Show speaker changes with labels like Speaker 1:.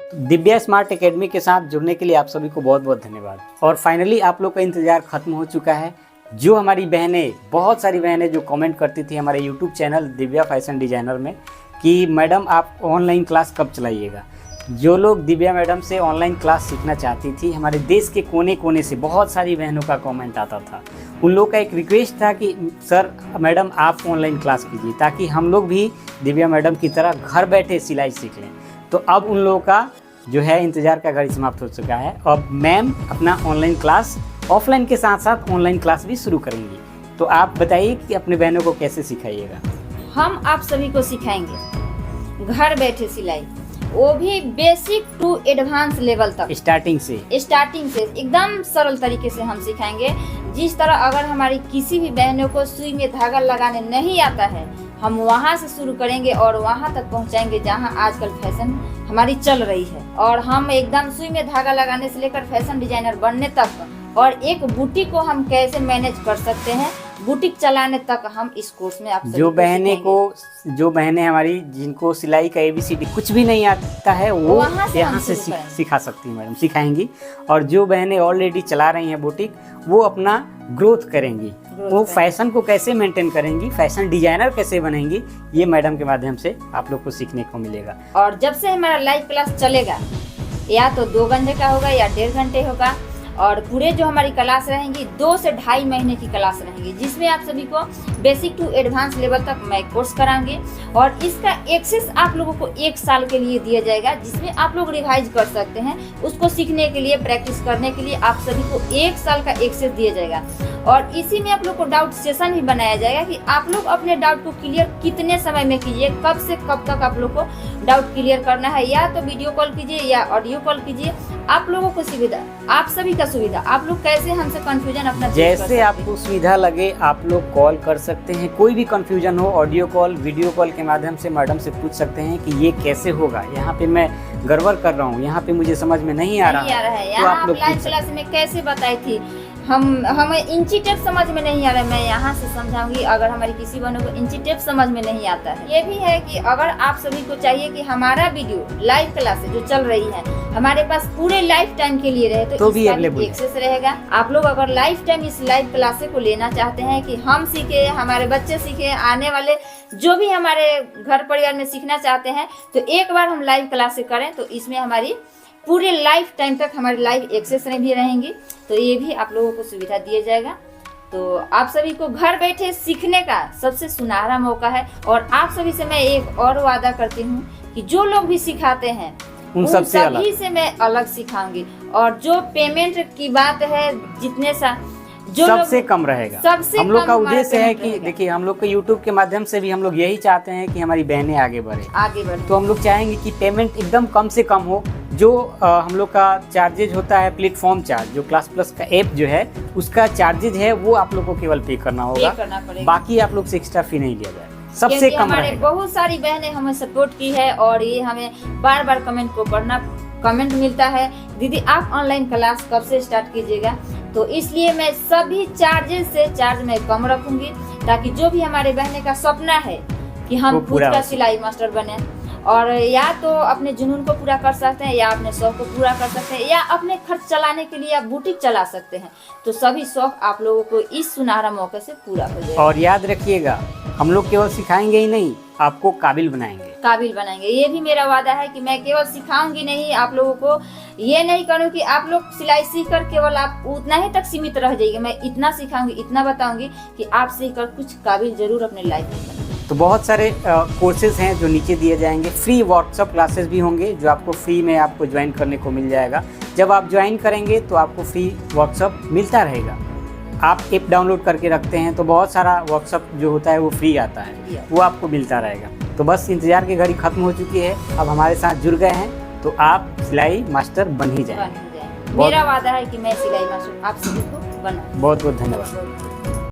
Speaker 1: Divya smart academy के साथ जुड़ने के लिए आप सभी को बहुत बहुत धन्यवाद। और फाइनली आप लोग का इंतज़ार खत्म हो चुका है। जो हमारी बहनें, बहुत सारी बहनें जो कमेंट करती थी हमारे YouTube channel Divya fashion designer में कि मैडम आप ऑनलाइन क्लास कब चलाइएगा। जो लोग दिव्या मैडम से ऑनलाइन क्लास सीखना चाहती थी, हमारे देश के कोने कोने से बहुत सारी बहनों का कमेंट आता था। उन लोग का एक रिक्वेस्ट था कि सर मैडम आप ऑनलाइन क्लास कीजिए ताकि हम लोग भी दिव्या मैडम की तरह घर बैठे सिलाई सीख लें। तो अब उन लोगों का जो है इंतज़ार का घड़ी समाप्त हो चुका है। अब मैम अपना ऑनलाइन क्लास ऑफलाइन के साथ साथ ऑनलाइन क्लास भी शुरू करेंगी। तो आप बताइए कि अपने बहनों को कैसे सिखाइएगा।
Speaker 2: हम आप सभी को सिखाएंगे घर बैठे सिलाई, वो भी बेसिक टू एडवांस लेवल तक, स्टार्टिंग से एकदम सरल तरीके से हम सिखाएंगे। जिस तरह अगर हमारी किसी भी बहनों को सुई में धागा लगाने नहीं आता है, हम वहाँ से शुरू करेंगे और वहाँ तक पहुँचाएंगे जहाँ आजकल फैशन हमारी चल रही है। और हम एकदम सुई में धागा लगाने से लेकर फैशन डिजाइनर बनने तक और एक बुटीक को हम कैसे मैनेज कर सकते हैं, बुटीक चलाने तक हम इस कोर्स में आप
Speaker 1: जो बहनें हमारी जिनको सिलाई का ABCD कुछ भी नहीं आता है वो यहाँ से सिखा सकती हैं मैडम, सिखाएंगी। और जो बहनें ऑलरेडी चला रही हैं बुटीक, वो अपना ग्रोथ करेंगी, वो फैशन को कैसे मेंटेन करेंगी, फैशन डिजाइनर कैसे बनेंगी, ये मैडम के माध्यम से आप लोग को सीखने को मिलेगा।
Speaker 2: और जब से हमारा लाइव क्लास चलेगा, या तो 2 घंटे का होगा या 1.5 घंटे होगा, और पूरे जो हमारी क्लास रहेंगी 2 से 2.5 महीने की क्लास रहेंगी, जिसमें आप सभी को बेसिक टू एडवांस लेवल तक मैं कोर्स कराऊंगी। और इसका एक्सेस आप लोगों को 1 साल के लिए दिया जाएगा, जिसमें आप लोग रिवाइज कर सकते हैं। उसको सीखने के लिए, प्रैक्टिस करने के लिए आप सभी को 1 साल का एक्सेस दिया जाएगा। और इसी में आप लोग को डाउट सेशन भी बनाया जाएगा कि आप लोग अपने डाउट को क्लियर कितने समय में कीजिए, कब से कब तक आप लोग को डाउट क्लियर करना है। या तो वीडियो कॉल कीजिए या ऑडियो कॉल कीजिए, आप लोगों को सुविधा, आप सभी का सुविधा, आप लोग कैसे हमसे कंफ्यूजन अपना
Speaker 1: जैसे आपको सुविधा लगे आप लोग कॉल कर सकते हैं। कोई भी कंफ्यूजन हो, ऑडियो कॉल, वीडियो कॉल के माध्यम से मैडम से पूछ सकते हैं कि ये कैसे होगा, यहाँ पे मैं गड़बड़ कर रहा हूँ, यहाँ पे मुझे समझ में नहीं आ रहा है।
Speaker 2: तो आप लोग लाइव क्लास में कैसे बताई थी, हमें इंची टेप समझ में नहीं आ रहा है, मैं यहाँ से समझाऊंगी। अगर हमारी किसी बहनों को इंची टेप समझ में नहीं आता है, ये भी है कि अगर आप सभी को चाहिए कि हमारा वीडियो लाइव क्लास जो चल रही है हमारे पास पूरे लाइफ टाइम के लिए रहे, तो भी एक्सेस रहेगा। आप लोग अगर लाइफ टाइम इस लाइव क्लास को लेना चाहते हैं कि हम सीखे, हमारे बच्चे सीखे, आने वाले जो भी हमारे घर परिवार में सीखना चाहते हैं, तो एक बार हम लाइव क्लास करें तो इसमें हमारी पूरे लाइफ टाइम तक हमारी लाइव एक्सेस भी रहेंगी। तो ये भी आप लोगों को सुविधा दिया जाएगा। तो आप सभी को घर बैठे सीखने का सबसे सुनहरा मौका है। और आप सभी से मैं एक और वादा करती हूँ कि जो लोग भी सिखाते हैं उन सभी से मैं अलग सिखाऊंगी। और जो पेमेंट की बात है, जितने सा जो
Speaker 1: सबसे कम रहेगा। हम लोग का उद्देश्य है कि देखिए, हम लोग के YouTube के माध्यम से भी हम लोग यही चाहते हैं कि हमारी बहनें आगे बढ़े। तो हम लोग चाहेंगे कि पेमेंट एकदम कम से कम हो। जो हम लोग का चार्जेज होता है, प्लेटफॉर्म चार्ज, जो क्लास प्लस का ऐप जो है उसका चार्जेज है, वो आप लोग को केवल पे करना होगा, बाकी आप लोग से एक्स्ट्रा फी नहीं लिया जाएगा, सबसे कम रहेगा।
Speaker 2: बहुत सारी बहनें हमें सपोर्ट की है और ये हमें बार बार कमेंट मिलता है, दीदी आप ऑनलाइन क्लास कब से स्टार्ट कीजिएगा। तो इसलिए मैं सभी चार्जेस से चार्ज में कम रखूंगी, ताकि जो भी हमारे बहने का सपना है कि हम खुद का सिलाई मास्टर बने, और या तो अपने जुनून को पूरा कर सकते हैं, या अपने शौक को पूरा कर सकते हैं, या अपने खर्च चलाने के लिए आप बुटीक चला सकते हैं। तो सभी शौक आप लोगों को इस सुनहरा मौके से पूरा हो जाएगा।
Speaker 1: और याद रखिएगा, हम लोग केवल सिखाएंगे ही नहीं, आपको काबिल बनाएंगे।
Speaker 2: ये भी मेरा वादा है कि मैं केवल सिखाऊंगी नहीं, आप लोगों को ये नहीं करूँ कि आप लोग सिलाई सीख कर केवल आप उतना ही तक सीमित रह जाइए। मैं इतना सिखाऊंगी, इतना बताऊंगी कि आप सीख कर कुछ काबिल जरूर अपने लाइफ में बनें।
Speaker 1: तो बहुत सारे कोर्सेज हैं जो नीचे दिए जाएंगे। फ्री व्हाट्सअप क्लासेस भी होंगे जो आपको फ्री में आपको ज्वाइन करने को मिल जाएगा। जब आप ज्वाइन करेंगे तो आपको फ्री व्हाट्सअप मिलता रहेगा। आप ऐप डाउनलोड करके रखते हैं तो बहुत सारा व्हाट्सअप जो होता है वो फ्री आता है, वो आपको मिलता रहेगा। तो बस इंतज़ार की घड़ी खत्म हो चुकी है, अब हमारे साथ जुड़ गए हैं तो आप सिलाई मास्टर बन ही जाएंगे।
Speaker 2: मेरा वादा है कि मैं सिलाई मास्टर आप सभी को बनाऊं।
Speaker 1: बहुत बहुत धन्यवाद।